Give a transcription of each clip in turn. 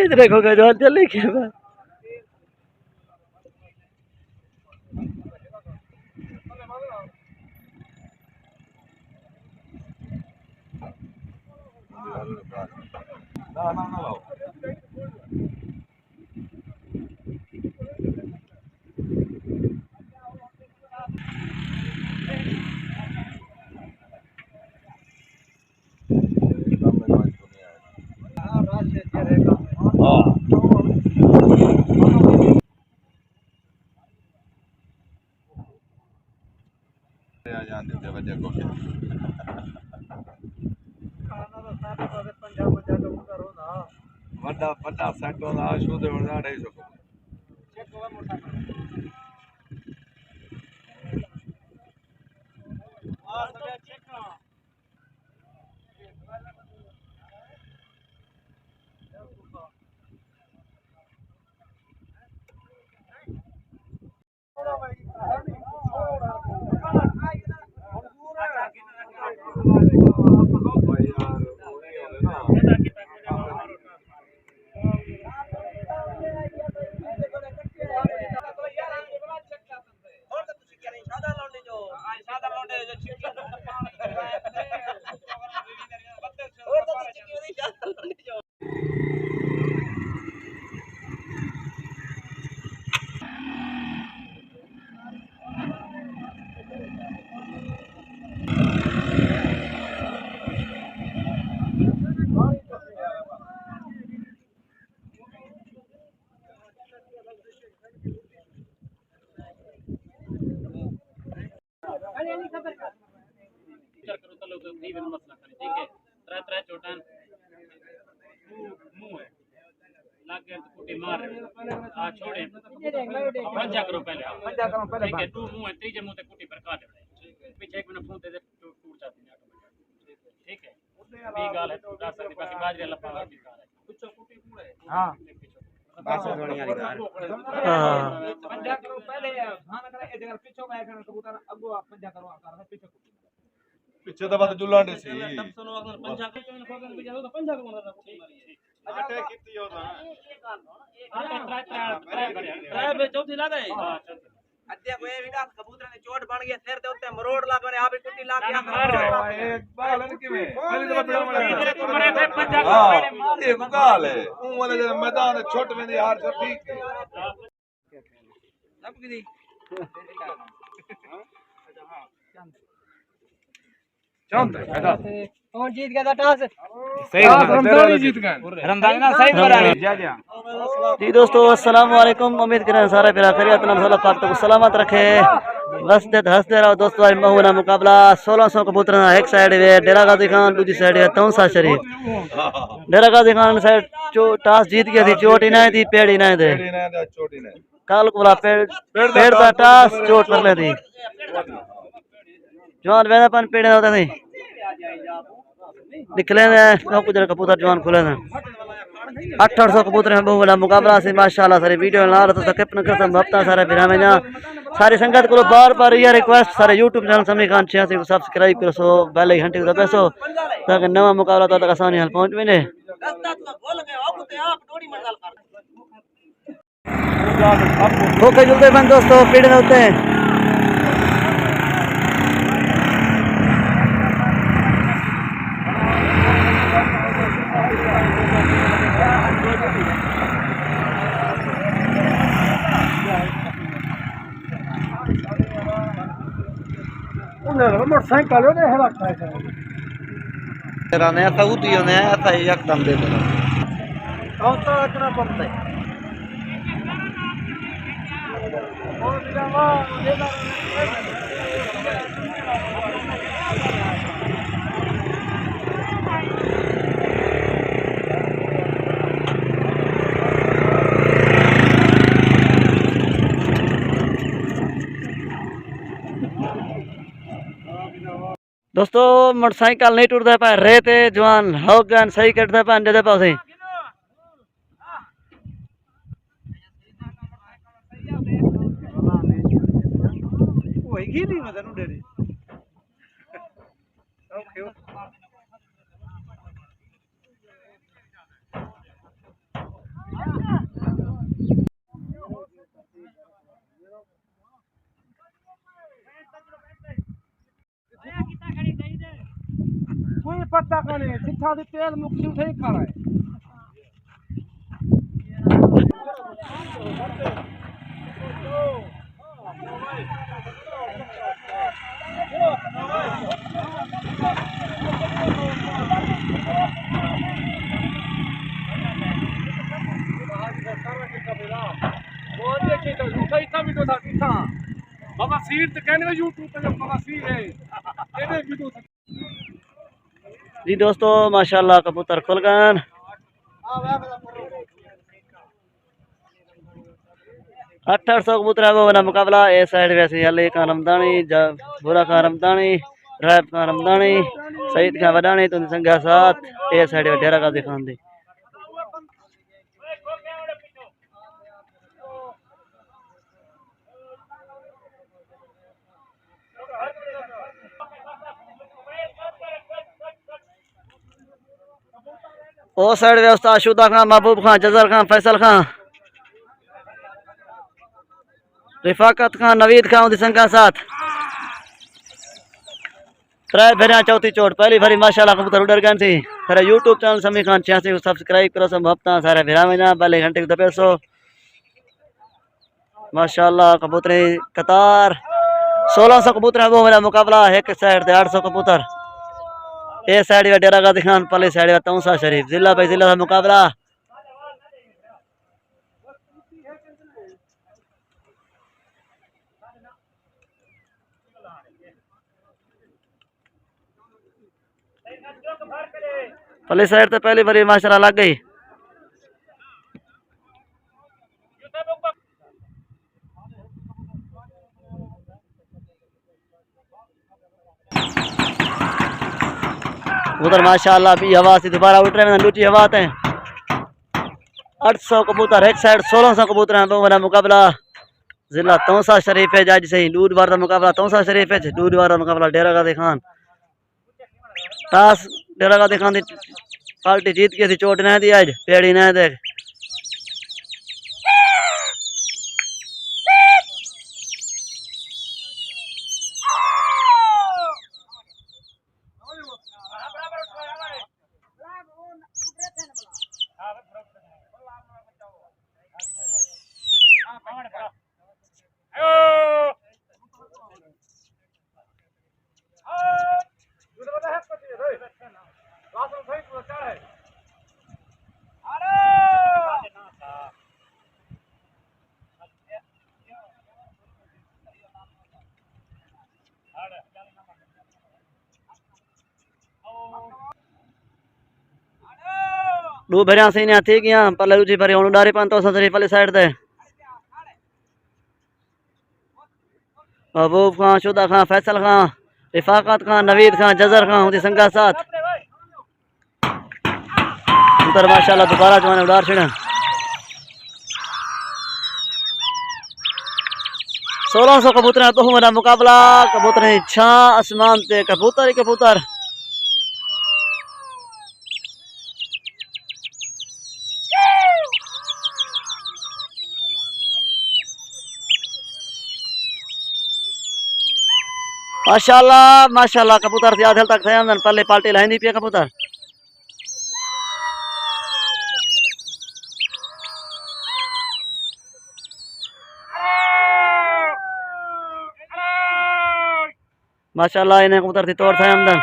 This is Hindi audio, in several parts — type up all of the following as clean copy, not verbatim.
देखोगे जो जल्दी के बड़ा सेट होना शू दे होना 250 पीछे तो बात जुलान सी अद्या कोई विकास कबूतर ने चोट बन गया सिर दे उत्ते मरोड़ ला करे आप कुट्टी ला के एक बालन किवे पहले तो बड़ा हां ये गाल है ऊ वाले जो मैदान छोट में यार सब ठीक है सब की चंद कौन जीत गया था टॉस सही रमजानी जीत गए रमजानी ना सही बराबर जा जा जी दोस्तों अस्सलाम वालेकुम। उम्मीद करें सारे प्यारा खैरियत अल्लाह पाक तो सलामत रखे। हंसते रहो दोस्तों। आज महुना मुकाबला 1600 कबूतर एक साइड है डेरा गाजी खान, दूसरी साइड है तौसा शरीफ। डेरा गाजी खान साइड टॉस जीत गया थी, चोट ही नहीं थी, पेड़ ही नहीं थे। काल को पेड़ का टॉस चोट कर ले थी जवान वैसा पान पेड़ होता नहीं निकले कुछ कबूतर जवान खुले थे 800 कबूतर हैं। बहु मुकाबला से माशाल्लाह सारी वीडियो ला रहा था किपन कसम हफ्ता सारे फिर हमें जहाँ सारी संगत को बार बार ये रिक्वेस्ट सारे यूट्यूब चैनल समी खान 86 को सब्सक्राइब करो सो बेल घंटे को दबाओ ताकि नवा मुकाबला तो तक आसानी हाल पहुंच भी नहीं। ओके जुलते बन दोस्तों पेड़ में होते हैं। मोटरसाइकिल ने है लगता है तेरा नया था उती नया था एकदम दे दो कौन सा इतना पड़ता है दोस्तों मोटरसाइकिल नहीं टूटता पाए रेते जवान हो गन सही कटता पाए दे पासे होएगी नहीं मदन डेरी ओके पत्ता कने चिट्ठा दी तेल मुक्ति उठे ही खाना है बाबा सीट कहने यूट्यूब पे बाबा सीट है जी दोस्तों माशाल्लाह कबूतर खुल गए 800 कबूतर है वो बना मुकाबला ए साइड वैसे अली का रमदानी बुरा का रमदानी रायब का रमदानी सईद का वडानी तुम संख्या 7 ए साइड डेरा का दिखान दी ओ साइड वे उस्ताद शुदा खान महबूब खान जजर खान फैसल खान रिफाकत खान नवीद खान उदी संख्या 7 त्रै भेरिया चौथी चोट पहली भरी माशाल्लाह कबूतर उड़र गए थी सारे यूट्यूब चैनल समी खान 86 को सब्सक्राइब करो सब हफ्ता सारे भेरा में जा पहले घंटे को दपेसो माशाल्लाह कबूतर कतार 1600 कबूतर वो मेरा मुकाबला एक साइड से 800 कबूतर ए साइड में डेरा गाजी खान पहले साइड में तौसा शरीफ जिला भाई जिला का मुकाबला पहले साइड तो पहली बारी माशाल्लाह लग गई उधर माशाल्लाह भी हवा से दोबारा उठ रहे हैं लूची हवा है 800 कबूतर एक साइड 1600 कबूतर है वो मुकाबला जिला तौसा शरीफ है जज सही दूध बार का मुकाबला तौसा शरीफ है दूध बार का मुकाबला डेरा गाजी खान टास डेरा गाजी खान पार्टी जीत गई थी चोट नहीं दी आज पेड़ी नहीं देख दो भेरिया सही नहीं थी गया पहले दूसरी भरी हूँ डारे 500 शरीफ वाली साइड से महबूब खान शुदा खान फैसल खान रिफाकत खान नवीद खान जजर खान उदी संख्या 7 उधर माशाल्लाह दोबारा जवान उड़ार छिड़ा 1600 कबूतर तो मेरा मुकाबला कबूतर छा आसमान ते कबूतर ही कबूतर माशाल्लाह माशाल्लाह कबूतर से आधे तक थे हम पहले पार्टी लाइन पिया कबूतर माशाल्लाह इन्हें कबूतर थी तोड़ थे हमदन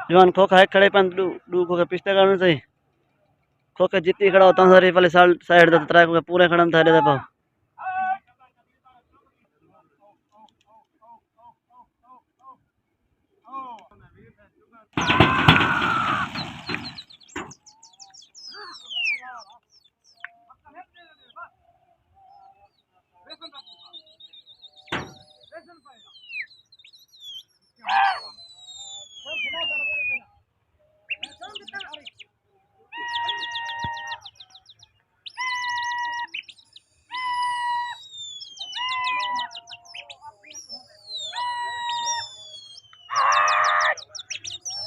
जवान खोखा है खड़े पन डू खोखे पिछले करने से खोखे जितनी खड़ा होता सारी वाले साइड दे तरा खोखे पूरे खड़न था दे पाओ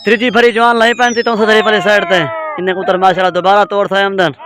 त्रीजी फरी जवान लाई पैंती तो सदरी पले साइड ते इन्हें कबूतर माशाल्लाह दोबारा तोड़ था आमदन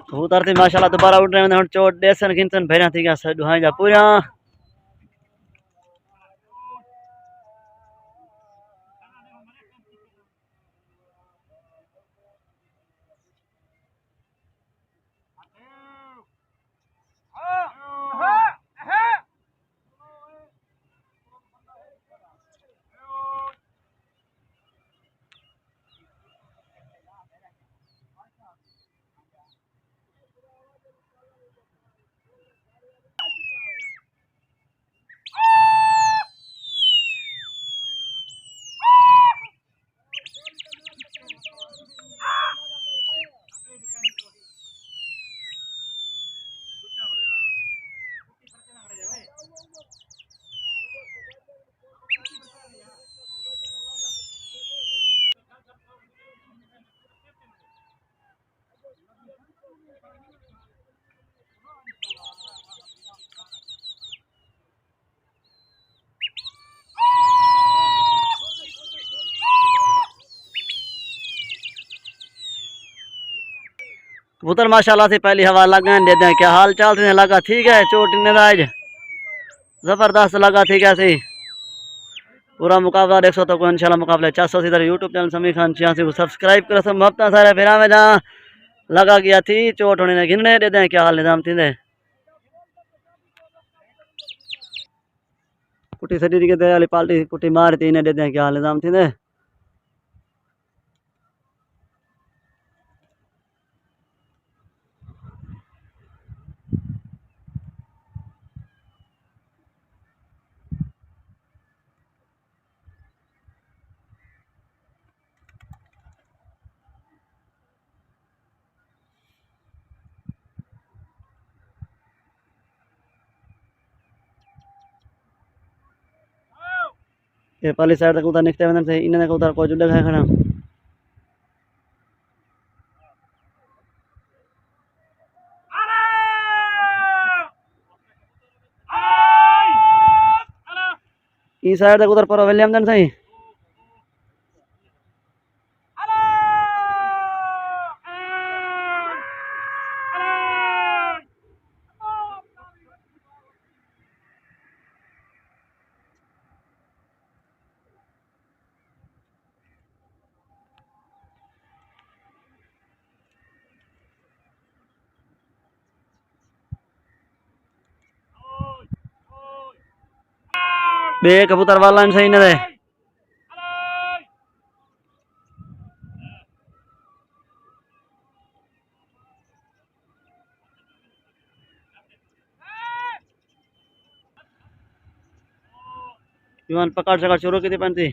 कबूतर थी माशाल्लाह दोबारा उड़ रहे हैं हुन चोट देसन गिनसन भेरा थी गया दुहाई जा पूरा कबूतर माशाल्लाह से पहली हवा लगा देते हैं क्या हाल चाल से लगा ठीक है चोट आज जबरदस्त लगा ठीक है सही पूरा मुकाबला 100 तक इंशाल्लाह मुकाबला 400 इधर यूट्यूब चैनल समीर खान 86 को सब्सक्राइब करो सब हफ्ता सारे फिर में जहाँ लगा गया थी चोट होने ने गिनने देते हैं क्या हाल निजाम थी कुटी सड़ी के वाली पाल्टी कुटी मार थी इन्हें देते हैं क्या हाल निजाम थी ये पहली साइड तक उधर निकते वंदन से इन्हें उधर को जुड़े है खड़ा ई साइड तक उधर पर विलियम दन सही बे कबूतर वाला सही न रहे युवान पकड़ सका शुरू की थी पंती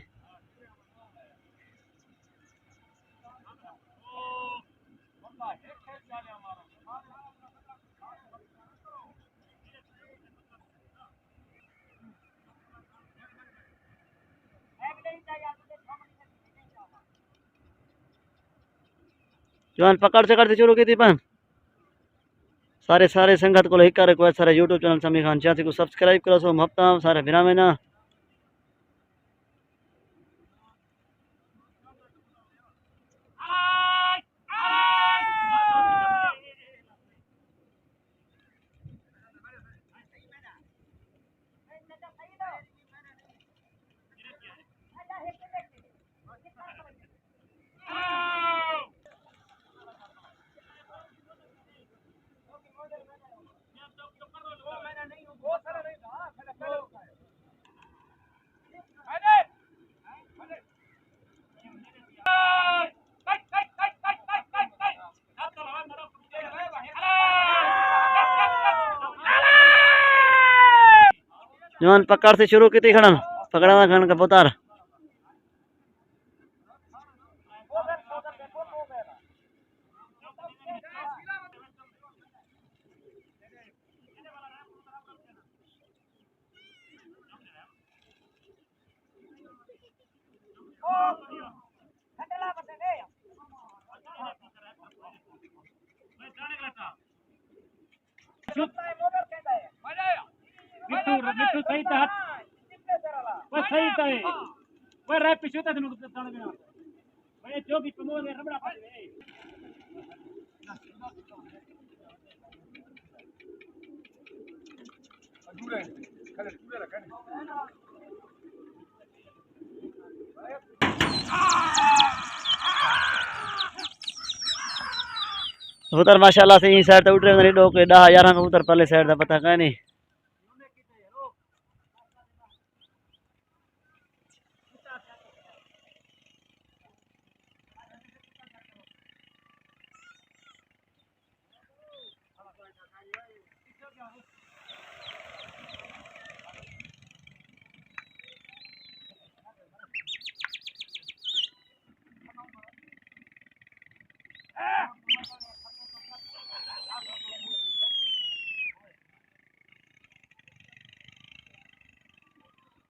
जवान पकड़ से करते शुरू की थी पन सारे सारे संगत को एक रिक्वेस्ट सारे यूट्यूब चैनल समीर खान 86 को सब्सक्राइब करो सो हफ्ता सारे बिना में ना जवान पकड़ से शुरू की खड़न पकड़ा खन कबूतर मिट्टू सही था बस सही था वो रे पिछू तक नु तण में भाई जो भी कमो ने रबड़ा पड़ गए अधूरे खले पूरे रखे कबूतर माशाल्लाह से ई साइड उड़ रहे डो के 10 11 कबूतर पहले साइड का पता का नहीं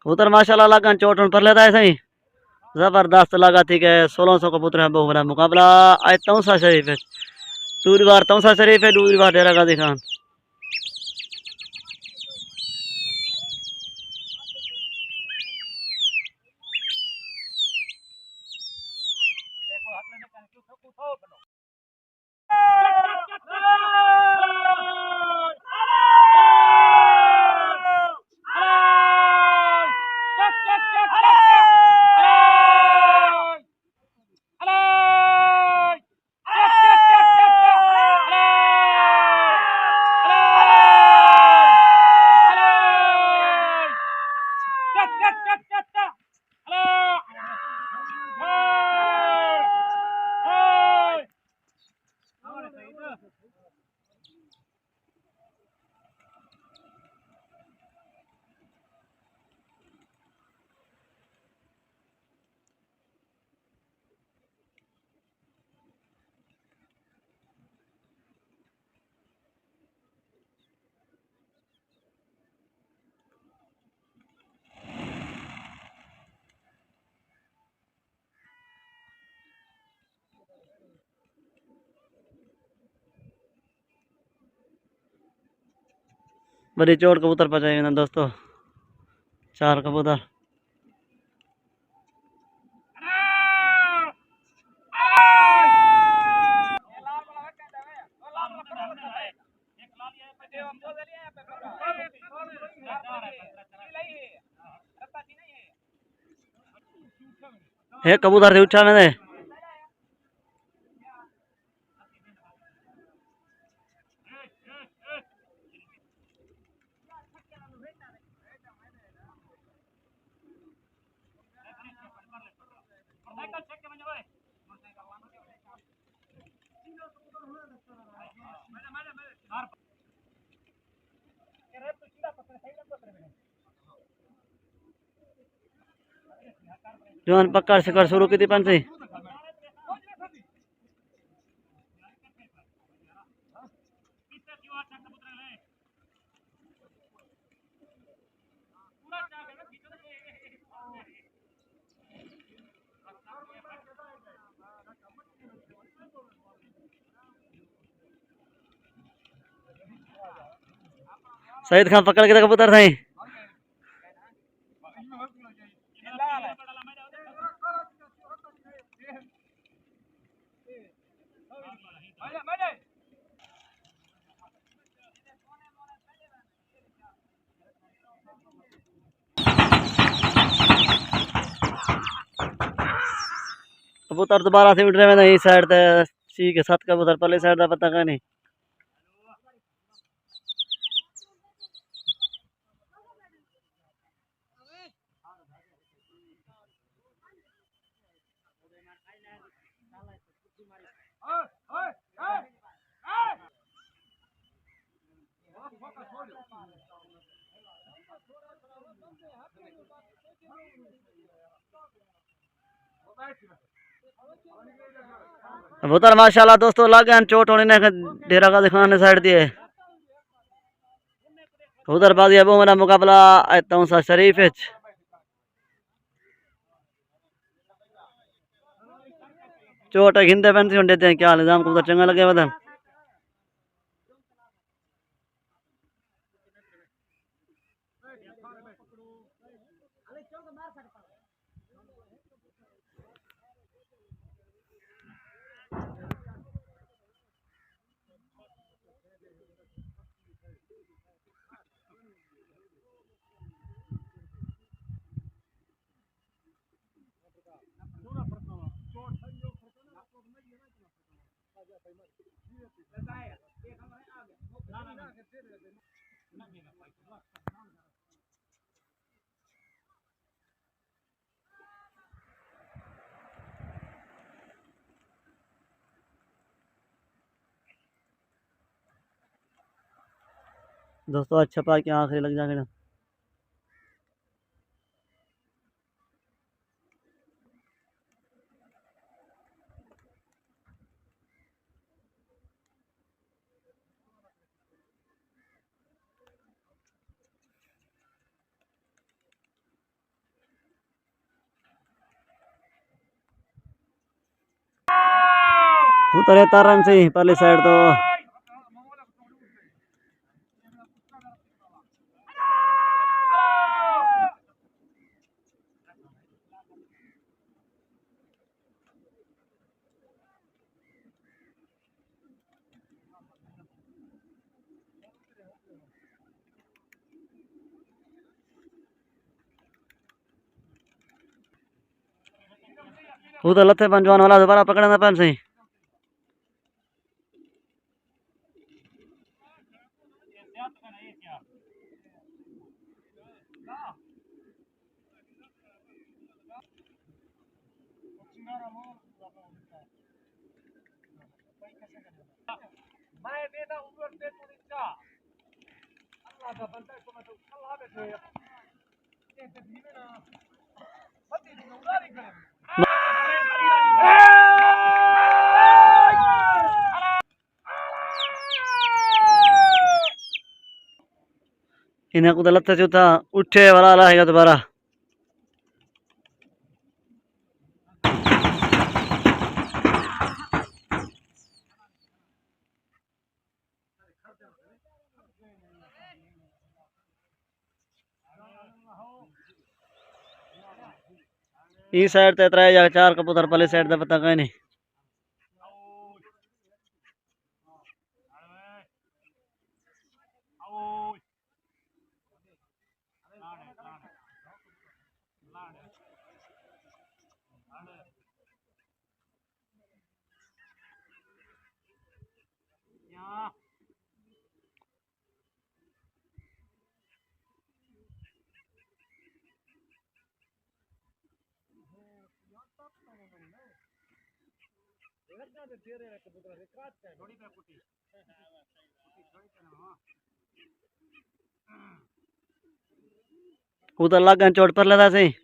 कबूतर माशाल्लाह लगन चोटन पर लेता है सही जबरदस्त लगा थी के 1600 कबूतर है बहुत बड़ा मुकाबला आज तौसा शरीफ है दूसरी बार तौसा शरीफ है दूसरी बार डेरा गाजी खान बड़ी चोट कबूतर पचाएंगे ना दोस्तों 4 कबूतर एक कबूतर से उठा मैंने जवान पकड़ शिकार शुरू की थी पन से सईद खान पकड़ के कबूतर थे कबूतर दोबारा से उड़ रहे हैं इस साइड सी के 7 कबूतर पहले साइड का पता का नहीं कबूतर माशाल्लाह दोस्तों लग गए चोट होने ने डेरा गाजी खान ने साइड दिए कबूतर बाजी अब मेरा मुकाबला तौसा शरीफ है चोट घिंदे पेंसी देते हैं क्या निजाम कबूतर चंगा लगे बदन दोस्तों अच्छा पा के आखिरी लग जाएगा उतरे तारन से पहली साइड तो उधर लथे पंजवान वाला दोबारा पकड़ना पैन सही मैं देता ऊपर से तुझे अल्लाह का बंदा को मैं तो अल्लाह बैठे ये धीमे ना पति की उदारी करे इन्हें कुछ लथे चौथा उठे वाला लाएगा दोबारा इस साइड ते 3 या 4 कबूतर पहले साइड का पता कहीं नहीं उधर लग गए चोट पर लेता सही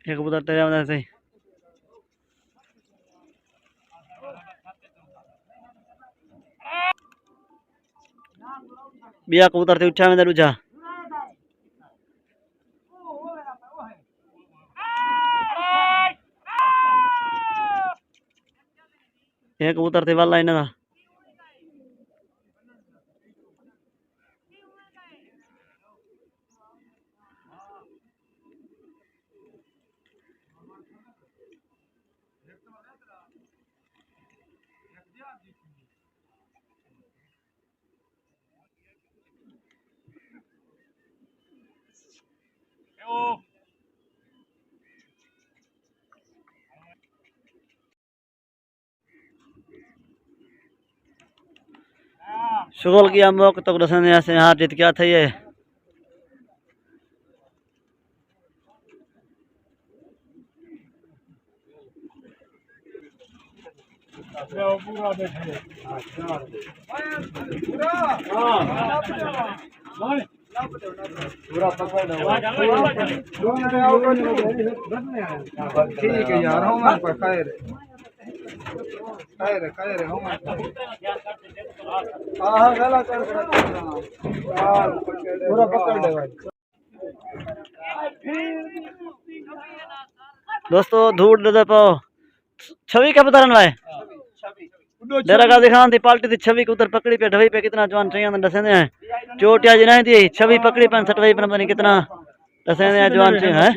ये कबूतर तेरे वजह से बिया कबूतर ते उठा में दूजा ये कबूतर ते वाला इन्हें शुगल किया मौक तक रसन ऐसे हाथ जीत क्या था ये ठीक है यार हो मैं खैर खैर खैर हो मैं हां गला कर पूरा पकड़ ले भाई दोस्तों धूड़ दे पाओ छवि क्या बता रहा है डेरा गाजी खान थी पार्टी थी छवि को उधर पकड़ी पे ढवई पे कितना जवान चाहिए दसेंदे हैं चोट या जिना थी छवि पकड़ी पे सटवई पर बनी कितना दसेंदे हैं जवान चाहिए हैं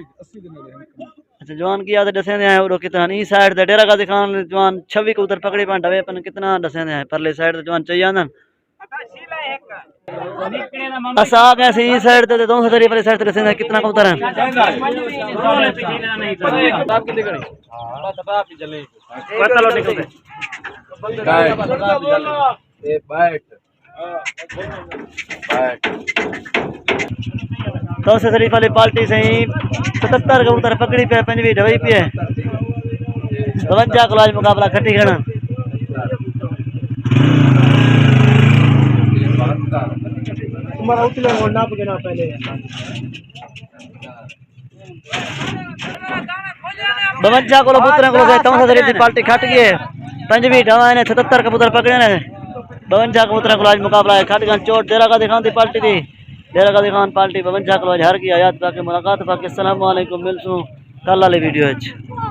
अच्छा जवान की याद दसेंदे हैं और कितना ई साइड दे डेरा गाजी खान जवान छवि को उधर पकड़ी पे ढवई पर कितना दसेंदे हैं परले साइड जवान चाहिए ना असा कैसे ई साइड दे दोनों सदरी पर साइड दसेंदे कितना कबूतर है तो से शरीफ वाली पार्टी से ही 77 कबूतर पकड़ी पे पंजवी ढवई पे 52 किलो मुकाबला खट्टी खाना बवंजा को पुत्र को गए तो शरीफ पार्टी खट गई पंजवी ढवा ने 77 कबूतर पकड़े ने 52 कबूतर को आज मुकाबला है खट गन चोट डेरा का दिखान थी पार्टी थी डेरा का दिखान पार्टी 52 किलो हार गई याद पाके मुलाकात पाके अस्सलाम वालेकुम मिलसू कल वाली वीडियो है।